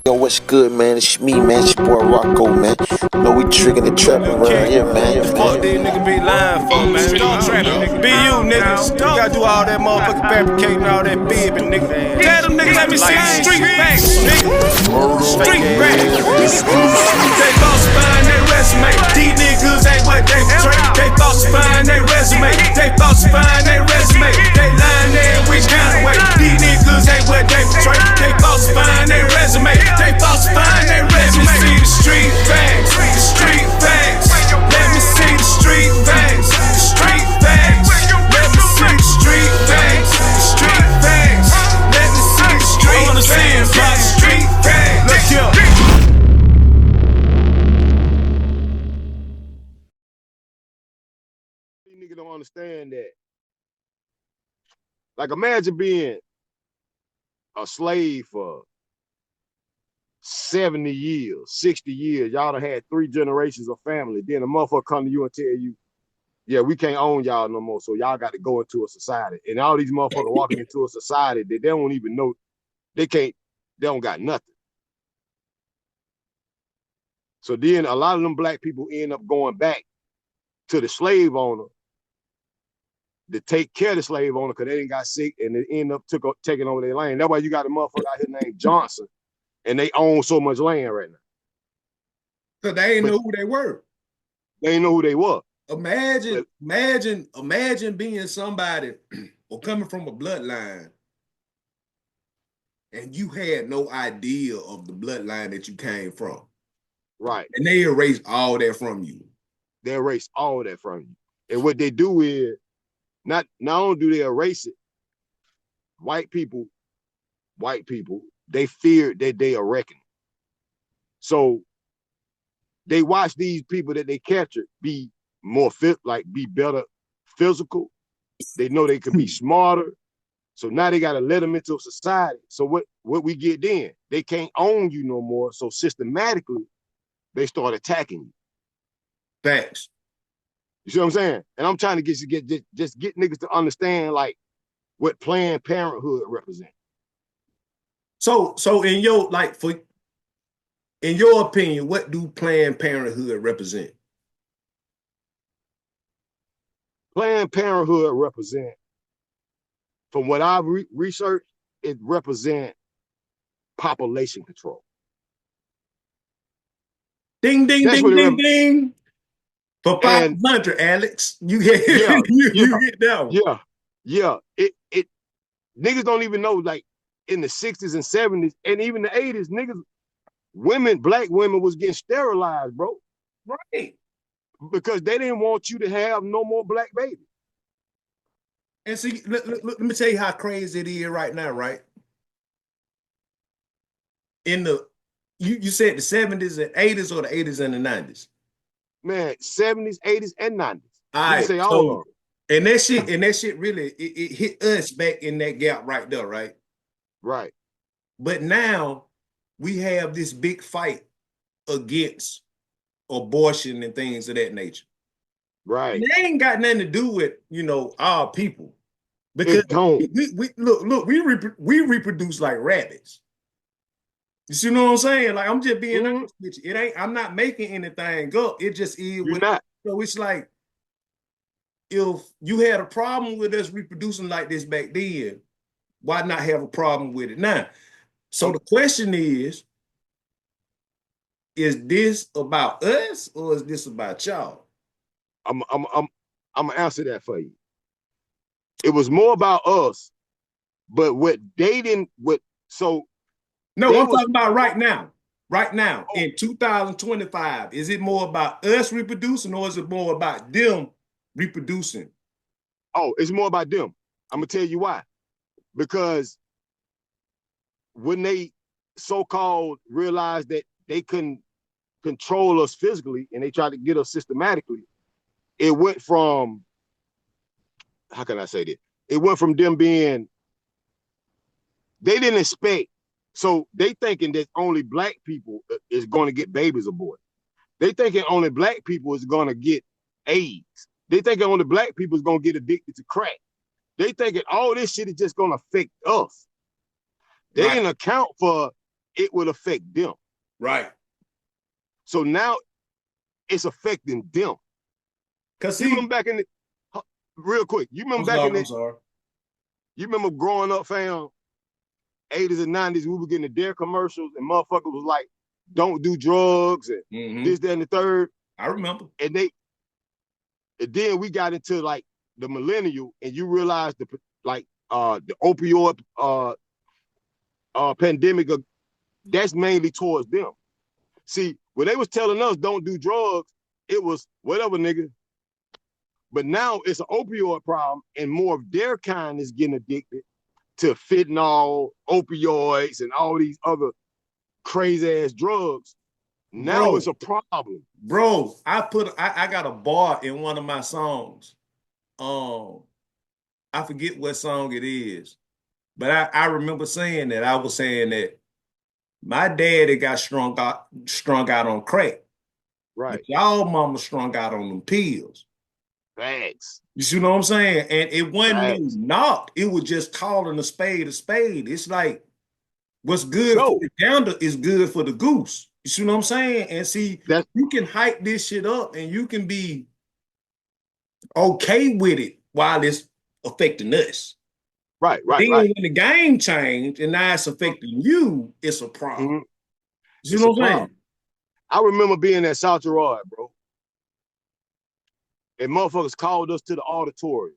Yo, what's good, man? It's me, man. It's your boy Rocco, man. You know we triggering the trap around here, man. Fuck these niggas be lying for, man. Start trapping, nigga. Be you, niggas. You gotta do all that motherfucking fabricating, all that bibbing, nigga. Tell them niggas, let me see the street facts, nigga. Street facts. They falsifying their resume. These niggas ain't what they portray. They falsifying their resume. They falsifying their resume. They lying there in which kind of way. These niggas ain't what they portray. They falsifying their resume. They falsifying their resume. Let me see the street facts. The street facts. Let me see the street facts. The street facts. Let me see the street facts. The street facts. Let me see the street facts. The street facts. Look here. These niggas don't understand that. Like, imagine being a slave for 70 years, 60 years. Y'all done had 3 generations of family. Then a motherfucker come to you and tell you, yeah, we can't own y'all no more, so y'all got to go into a society. And all these motherfuckers walking into a society that they don't even know, they don't got nothing. So then a lot of them black people end up going back to the slave owner to take care of the slave owner because they didn't got sick and they end up taking over their land. That's why you got a motherfucker out here named Johnson and they own so much land right now. So they ain't know who they were. They ain't know who they were. Imagine being somebody or coming from a bloodline and you had no idea of the bloodline that you came from. Right. And they erase all that from you. They erase all that from you. And what they do is, not only do they erase it, white people, they fear that they are reckoning. So they watch these people that they captured be more fit, like be better physical. They know they can be smarter. So now they got to let them into a society. So what we get then? They can't own you no more. So systematically, they start attacking you. Facts. You see what I'm saying? And I'm trying to get niggas to understand like what Planned Parenthood represents. So in your in your opinion, what do Planned Parenthood represent? Planned Parenthood represent, from what I've researched, it represents population control. Ding, ding, ding, ding, ding. For 500, Alex. You get you get that one. Yeah. It niggas don't even know, like in the 60s and 70s and even the 80s, black women was getting sterilized, bro. Right. Because they didn't want you to have no more black babies. And see, let me tell you how crazy it is right now, right? In the you said the 70s and 80s or the 80s and the 90s? Man, 70s, 80s, and 90s. All right, say all of them. And that shit really it hit us back in that gap right there, right? Right. But now we have this big fight against abortion and things of that nature. Right. And it ain't got nothing to do with, our people. Because we reproduce like rabbits. You see what I'm saying? Like, I'm just being honest with you. I'm not making anything up. It just is. You're not. So it's like, if you had a problem with us reproducing like this back then, why not have a problem with it now? So the question is this about us or is this about y'all? I'm gonna answer that for you. It was more about us, but what they didn't. No, I'm talking about right now. Right now, in 2025, is it more about us reproducing or is it more about them reproducing? Oh, it's more about them. I'm gonna tell you why. Because when they so-called realized that they couldn't control us physically and they tried to get us systematically, it went from, how can I say this? It went from them being, they didn't expect. So they thinking that only black people is going to get babies aborted. They thinking only black people is going to get AIDS. They thinking only black people is going to get addicted to crack. They thinking all this shit is just going to affect us. They didn't account for it would affect them. Right. So now it's affecting them. Cause you remember back in the, real quick, you remember I'm sorry. You remember growing up, fam, 80s and 90s, we were getting the Dare commercials and motherfuckers was like, don't do drugs and this, that, and the third. I remember. And then we got into like the millennial, and you realize the opioid pandemic, that's mainly towards them. See, when they was telling us don't do drugs, it was whatever, nigga. But now it's an opioid problem, and more of their kind is getting addicted to fentanyl, opioids, and all these other crazy ass drugs. Now it's a problem. Bro, I got a bar in one of my songs. I forget what song it is, but I remember saying that. I was saying that my daddy got strung out on crack. Right. But y'all mama strung out on them pills. Thanks. You see what I'm saying? And it wasn't knocked. It was just calling a spade a spade. It's like what's good for the gander is good for the goose. You see what I'm saying? And see, you can hype this shit up and you can be okay with it while it's affecting us. Right. Then when the game changed and now it's affecting you, it's a problem. You know what I'm saying? I remember being at South Gerard, bro. And motherfuckers called us to the auditorium.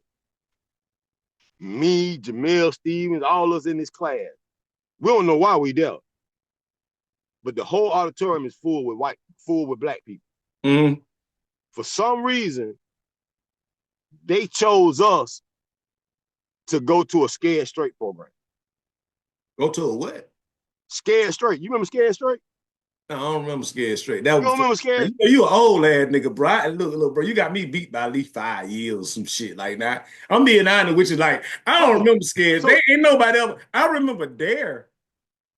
Me, Jamel Stevens, all us in this class. We don't know why we there. But the whole auditorium is full with black people. For some reason, they chose us to go to a Scared Straight program. Go to a what? Scared Straight. You remember Scared Straight? No, I don't remember Scared Straight. That was, you don't remember Scared? You an old ass nigga, bro. Look, bro, you got me beat by at least 5 years or some shit like that. I'm being honest, which is like, I don't remember Scared. They ain't nobody else. I remember Dare.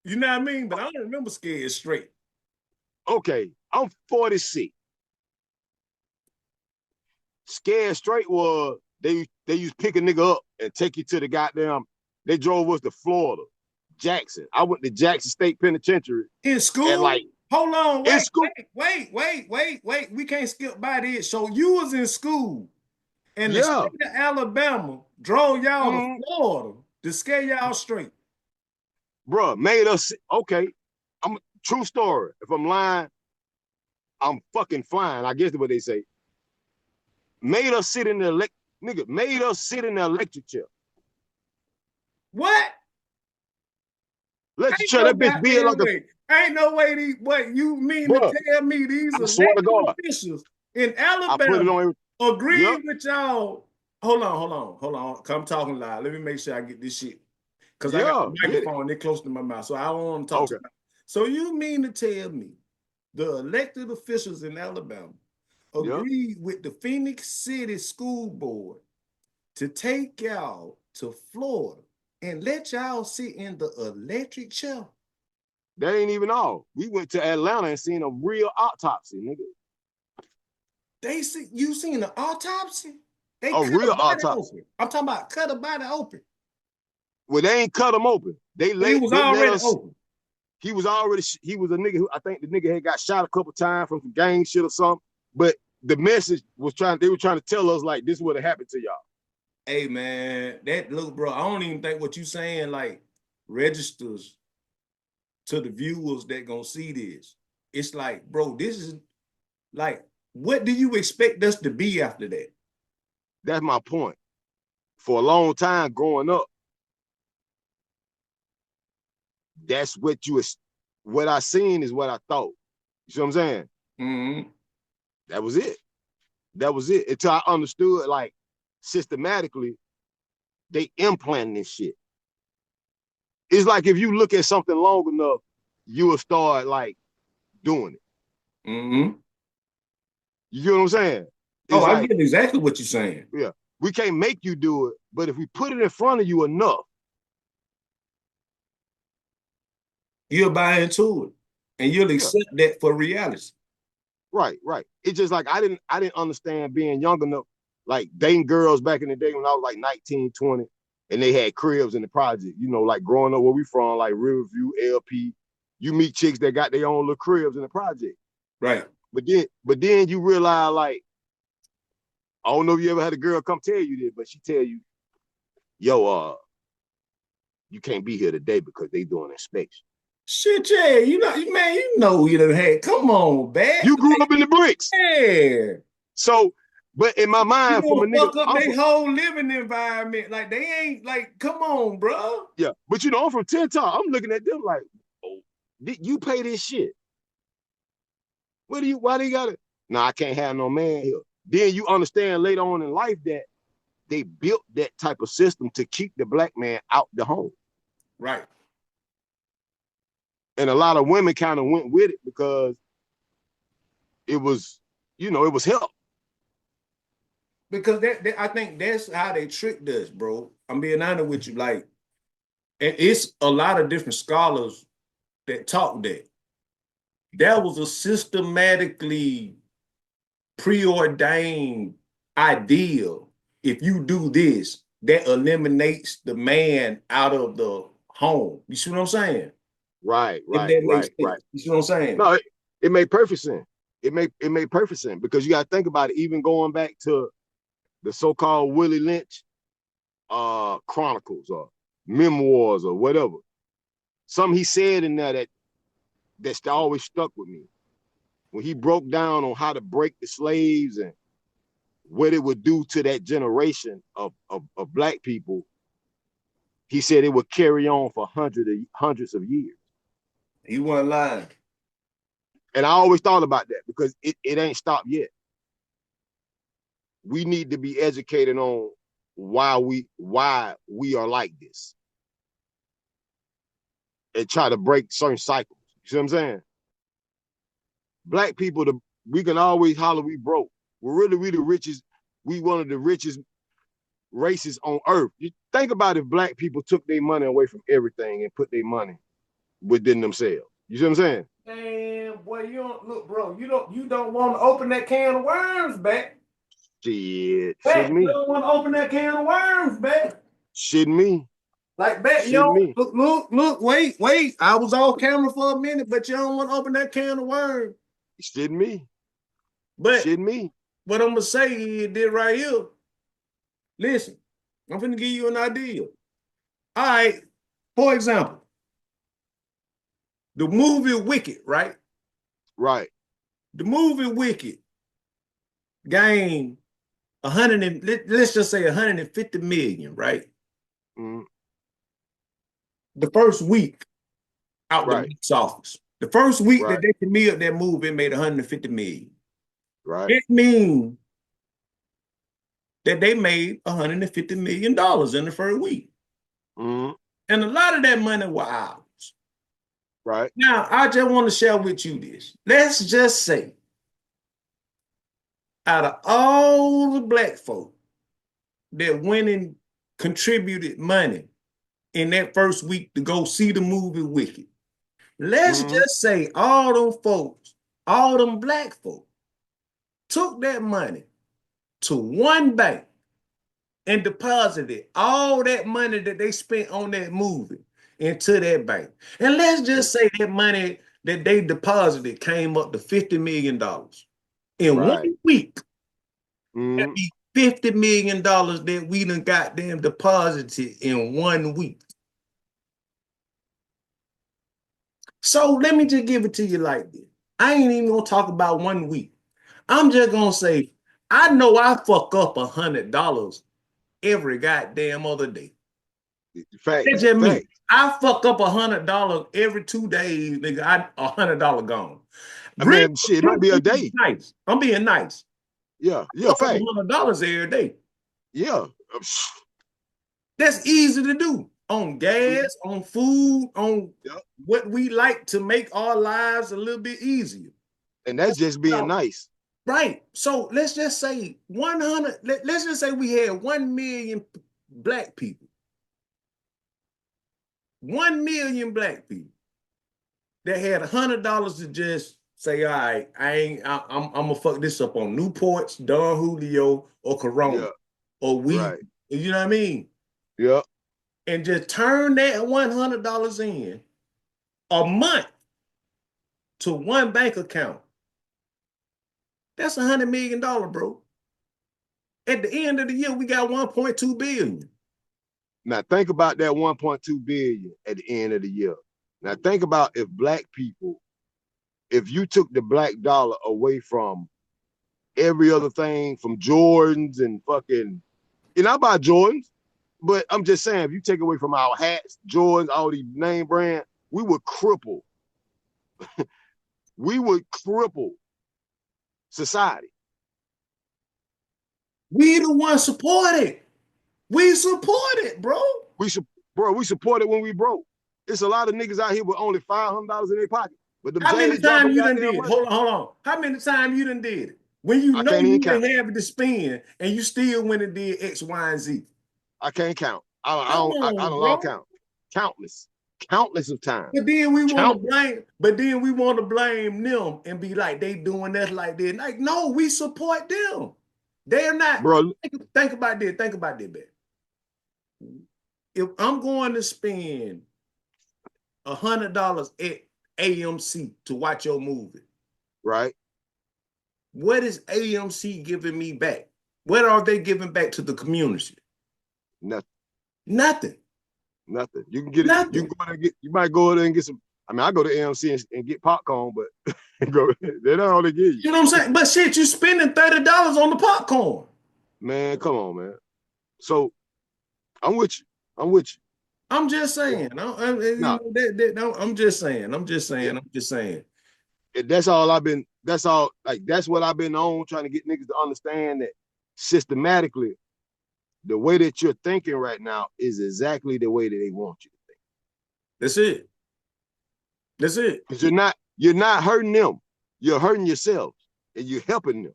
You know what I mean? But I don't remember Scared Straight. Okay, I'm 46. Scared Straight was, they used to pick a nigga up and take you to the goddamn, they drove us to Florida, Jackson. I went to Jackson State Penitentiary. In school? And like, hold on, wait. We can't skip by this. So you was in school and the state of Alabama drove y'all to Florida to scare y'all straight. Bruh, made us, okay, true story. If I'm lying, I'm fucking flying. I guess that's what they say. Made us sit in the electric chair. What? Electric chair, that bitch be like ain't no way you mean to tell me these elected officials in Alabama agree with y'all. Hold on. Come talking loud. Let me make sure I get this shit. Because I got the microphone, they're close to my mouth. So I don't want to talk to them. So you mean to tell me the elected officials in Alabama agreed with the Phoenix City School Board to take y'all to Florida and let y'all sit in the electric chair? That ain't even all. We went to Atlanta and seen a real autopsy, nigga. You seen the autopsy? They a real autopsy. Open. I'm talking about cut a body open. Well, they ain't cut him open. He was already open. He was a nigga who, I think the nigga had got shot a couple times from some gang shit or something. But the message was they were trying to tell us like this would have happened to y'all. Hey man, look, bro, I don't even think what you saying like registers to the viewers that gonna see this. It's like, bro, this is like, what do you expect us to be after that? That's my point. For a long time growing up, that's what I seen is what I thought. You see what I'm saying? That was it. Until I understood, like, systematically, they implanting this shit. It's like if you look at something long enough, you will start, like, doing it. You get what I'm saying? It's I get exactly what you're saying. Yeah. We can't make you do it, but if we put it in front of you enough, you'll buy into it and you'll accept that for reality. Right. It's just like I didn't understand being young enough, like dating girls back in the day when I was like 19, 20, and they had cribs in the project, like growing up where we from, like Riverview, LP, you meet chicks that got their own little cribs in the project. Right. But then you realize, like, I don't know if you ever had a girl come tell you this, but she tell you, yo, you can't be here today because they doing inspection. Shit, yeah, you know, man, you know you done had. Come on, man. You grew up in the bricks. Yeah. So, but in my mind, from a nigga, fuck up their whole living environment. Like they ain't like, come on, bro. Yeah, but you know, I'm from Tentar. I'm looking at them like, oh, did you pay this shit? Why they got it? Nah, I can't have no man here. Then you understand later on in life that they built that type of system to keep the black man out the home. Right. And a lot of women kind of went with it because it was, you know, it was help. Because I think that's how they tricked us, bro. I'm being honest with you. Like, and it's a lot of different scholars that talk that. That was a systematically preordained ideal. If you do this, that eliminates the man out of the home. You see what I'm saying? Right. You see what I'm saying? No, it made perfect sense. It made perfect sense because you got to think about it. Even going back to the so-called Willie Lynch chronicles or memoirs or whatever, something he said in there that's always stuck with me. When he broke down on how to break the slaves and what it would do to that generation of black people, he said it would carry on for hundreds of years. He wasn't lying. And I always thought about that because it ain't stopped yet. We need to be educated on why we are like this and try to break certain cycles. You see what I'm saying? Black people, we can always holler we broke. We the richest. We one of the richest races on earth. You think about if black people took their money away from everything and put their money within themselves. You see what I'm saying? Man, boy, you don't look, bro. You don't want to open that can of worms, back. Shit, shouldn't me. You don't want to open that can of worms, back. Shouldn't me. Like, back, you don't look, wait. I was off camera for a minute, but you don't want to open that can of worms. Shouldn't me. But shouldn't me. What I'm gonna say is this right here. Listen, I'm gonna give you an idea. All right, for example, the movie Wicked, right? Right. The movie Wicked gained let's just say 150 million, right? Mm-hmm. The first week out the box office. The first week that they premiered that movie, it made 150 million. Right. It means that they made $150 million in the first week. Mm-hmm. And a lot of that money was ours. Right. Now, I just want to share with you this. Let's just say, out of all the black folk that went and contributed money in that first week to go see the movie Wicked, let's just say all them folks, all them black folk, took that money to one bank and deposited all that money that they spent on that movie into that bank. And let's just say that money that they deposited came up to $50 million. In 1 week, that'd be $50 million that we done goddamn deposited in 1 week. So let me just give it to you like this. I ain't even gonna talk about 1 week. I'm just gonna say, I know I fuck up $100 every goddamn other day. Facts. That's just me. I fuck up $100 every 2 days, nigga. $100 gone. I mean, shit, it might be a day. Nice. I'm being nice. Yeah, fact. $100 every day. Yeah. That's easy to do. On gas, on food, on what we like to make our lives a little bit easier. And that's just being nice. Right. So let's just say let's just say we had 1 million black people. 1 million black people that had $100 to just say, all right, I'm gonna fuck this up on Newports, Don Julio, or Corona, or weed. You know what I mean? Yeah. And just turn that $100 in a month. to one bank account. That's $100 million, bro. At the end of the year, we got 1.2 billion. Now think about that 1.2 billion at the end of the year. Now think about if black people, if you took the black dollar away from every other thing, from Jordans and fucking, and I buy Jordans, but I'm just saying, if you take away from our hats, Jordans, all these name brand, we would cripple. We would cripple society. We the ones support it. We support it, bro. We support it when we broke. It's a lot of niggas out here with only $500 in their pocket. But how many times you done did it? Hold on. How many times you done did it? When you know you didn't have it to spend and you still went and did X, Y, and Z. I can't count. I don't count. Countless of times. But then we want to blame them and be like, they doing that like that. Like, no, we support them. They're not. Bro, think about this. Think about this, man. If I'm going to spend $100 at AMC to watch your movie, right? What is AMC giving me back? What are they giving back to the community? Nothing. Nothing. Nothing. You can get it. You might go there and get some. I mean, I go to AMC and get popcorn, but they're not all they give you. You know what I'm saying? But shit, you spending $30 on the popcorn. Man, come on, man. So I'm with you. I'm just saying. I'm just saying. That's what I've been on, trying to get niggas to understand that systematically, the way that you're thinking right now is exactly the way that they want you to think. That's it. Because you're not hurting them. You're hurting yourself and you're helping them.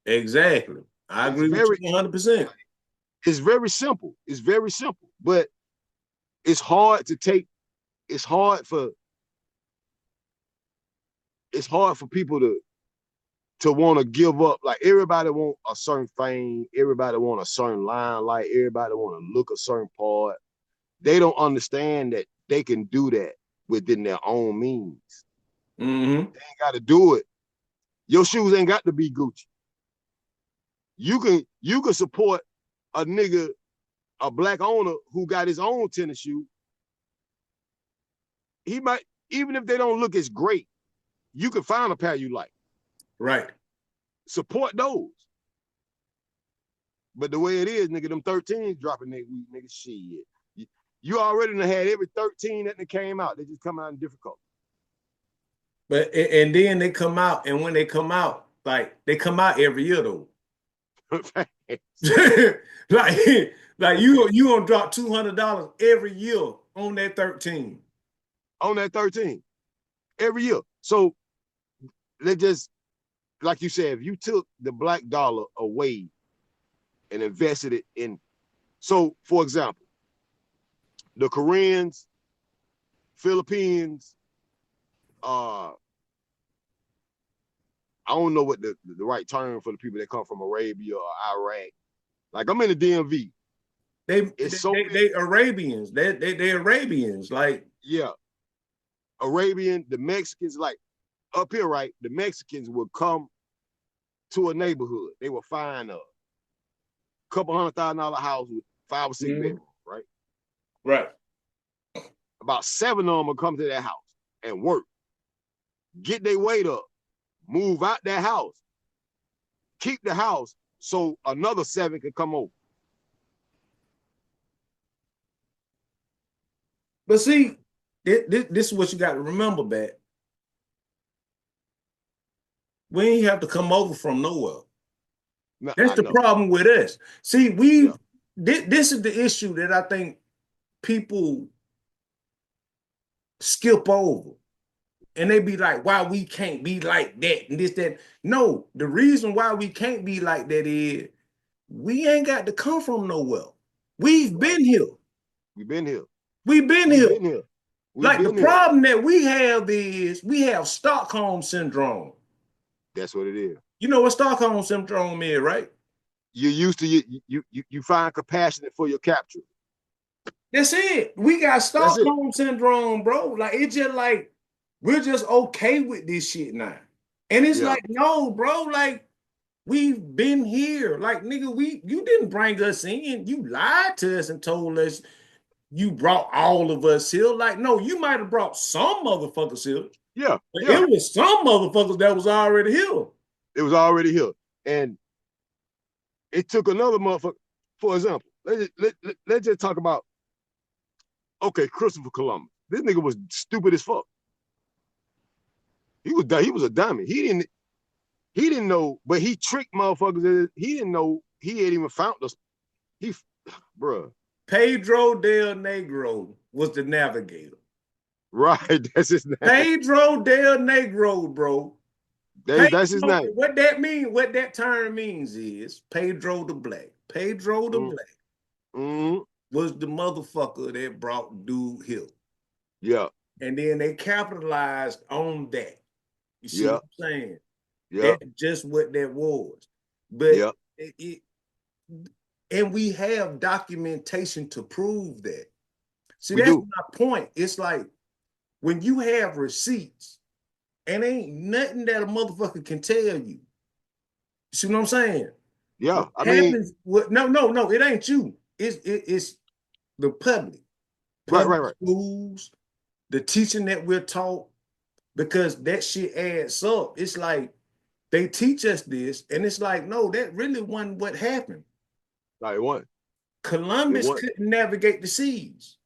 Exactly. I agree with you 100%. It's very simple. But it's hard for people to want to give up. Like, everybody want a certain fame, everybody want a certain limelight, everybody want to look a certain part. They don't understand that they can do that within their own means. Mm-hmm. They ain't got to do it. Your shoes ain't got to be Gucci. You can support a nigga, a black owner who got his own tennis shoe. He might, even if they don't look as great, you can find a pair you like. Right. Support those. But the way it is, nigga, them 13s dropping that week, nigga, shit. You already done had every 13 that came out. They just come out in different colors. But and then they come out, and when they come out, like, they come out every year though. like you gonna drop $200 every year on that 13. On that 13 every year. So they just, like you said, if you took the black dollar away and invested it in, so for example, the Koreans, Philippines, I don't know what the right term for the people that come from Arabia or Iraq. Like, I'm in the DMV. They Arabians. They Arabians. Like, yeah. Arabian, the Mexicans, like up here, right? The Mexicans would come to a neighborhood. They would find a couple $100,000 house with 5 or 6 bedrooms, right? Right. About 7 of them would come to that house and work, get their weight up, move out that house, keep the house so another 7 could come over. But see, this is what you got to remember, Bat. We ain't have to come over from nowhere. No, that's the problem with us. See, this is the issue that I think people skip over. And they be like, why we can't be like that and this, that. No, the reason why we can't be like that is we ain't got to come from nowhere. We've been here. We've been here. Like, the problem that we have is we have Stockholm syndrome. That's what it is. You know what Stockholm syndrome is, right? You're used to you find compassionate for your capture. That's it. We got Stockholm syndrome, bro. Like, it's just like we're just okay with this shit now. And it's like, no, bro, like, we've been here. Like, nigga, you didn't bring us in. You lied to us and told us you brought all of us here. Like, no, you might have brought some motherfuckers here. Yeah. But it was some motherfuckers that was already here. It was already here. And it took another motherfucker. For example, let's just talk about, okay, Christopher Columbus. This nigga was stupid as fuck. He was a dummy. He didn't know, but he tricked motherfuckers. He didn't know he had even found us. Bruh. Pedro del Negro was the navigator. Right, that's his name. Pedro del Negro, bro. That's his name. What that means, what that term means is Pedro the Black. Pedro the Black was the motherfucker that brought dude here. Yeah. And then they capitalized on that. You see what I'm saying? Yeah. That's just what that was. But and we have documentation to prove that. See, that's my point. It's like when you have receipts, and ain't nothing that a motherfucker can tell you. See what I'm saying? Yeah. No, it ain't you. It's the public. Right. Schools, the teaching that we're taught, because that shit adds up. It's like they teach us this, and it's like, no, that really wasn't what happened. Like what? Columbus couldn't navigate the seas.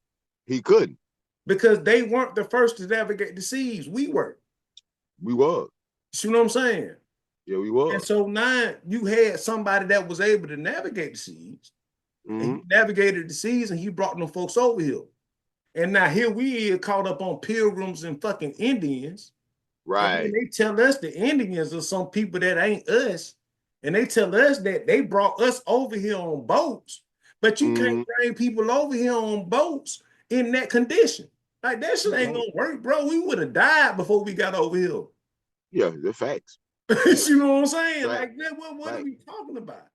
He couldn't. Because they weren't the first to navigate the seas. We were. We were. See what I'm saying? Yeah, we were. And so now you had somebody that was able to navigate the seas. And he navigated the seas and he brought them folks over here. And now here we are caught up on pilgrims and fucking Indians. Right. And they tell us the Indians are some people that ain't us. And they tell us that they brought us over here on boats. But you can't bring people over here on boats in that condition. Like, that shit ain't gonna work, bro. We would have died before we got over here. Yeah, the facts. You know what I'm saying? Right. Like, what are we talking about?